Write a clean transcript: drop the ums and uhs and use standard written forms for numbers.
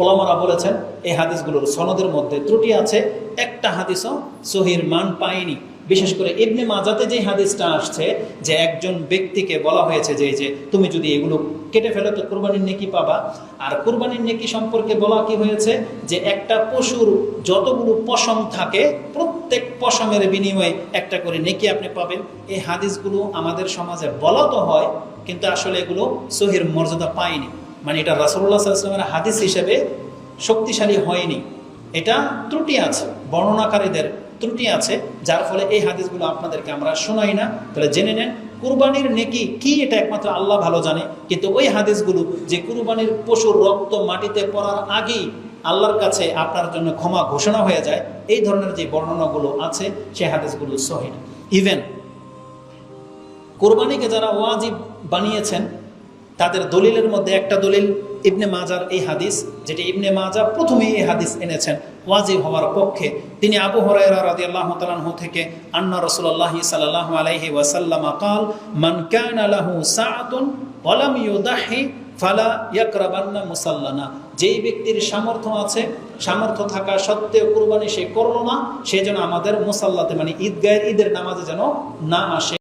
ওলামারা বলেছেন এই হাদিসগুলোর সনদের মধ্যে ত্রুটি আছে, একটা হাদিসও সহির মান পায়নি। বিশেষ করে ইবনে মাজাতে যে হাদিসটা আসছে যে একজন ব্যক্তিকে বলা হয়েছে যে তুমি যদি এগুলো কেটে ফেলো তো কুরবানির নেকি পাবা। আর কুরবানির নেকি সম্পর্কে বলা কি হয়েছে যে একটা পশুর যতগুলো পশম থাকে প্রত্যেক পশমের বিনিময়ে একটা করে নেকি আপনি পাবেন। এই হাদিসগুলো আমাদের সমাজে বলা তো হয়, কিন্তু আসলে এগুলো সহির মর্যাদা পায়নি। মানে এটা রাসূলুল্লাহ সাল্লাল্লাহু আলাইহি ওয়াসাল্লামের হাদিস হিসেবে শক্তিশালী হয়নি। এটা ত্রুটি আছে, বর্ণনাকারীদের ত্রুটি আছে, যার ফলে এই হাদিসগুলো আপনাদেরকে আমরা শোনাই না। তাহলে জেনে নেন কুরবানির নেকি কি, এটা একমাত্র আল্লাহ ভালো জানে। কিন্তু ওই হাদিসগুলো যে কুরবানির পশুর রক্ত মাটিতে পড়ার আগেই আল্লাহর কাছে আপনার জন্য ক্ষমা ঘোষণা হয়ে যায়, এই ধরনের যে বর্ণনাগুলো আছে সেই হাদিসগুলো সহিহ। ইভেন কুরবানিকে যারা ওয়াজিব বানিয়েছেন তাদের দলিলের মধ্যে একটা দলিল ইবনে মাজার এই হাদিস, যেটি ইবনে মাজা প্রথমে এই হাদিস এনেছেন ওয়াজিব হওয়ার পক্ষে। তিনি আবু হুরায়রা রাদিয়াল্লাহু তাআলা আনহু থেকে আন্না রাসূলুল্লাহ সাল্লাল্লাহু আলাইহি ওয়াসাল্লাম قال মান কানা লাহু সাআতুন ওয়া লাম ইউদাহি ফালা ইয়াকরাবান্না মুসাল্লানা, যেই ব্যক্তির সামর্থ্য আছে, সামর্থ্য থাকা সত্ত্বেও কুরবানি সে করলো না, সে যেন আমাদের মুসাল্লাতে মানে ঈদগাহের ঈদের নামাজে যেন না আসে।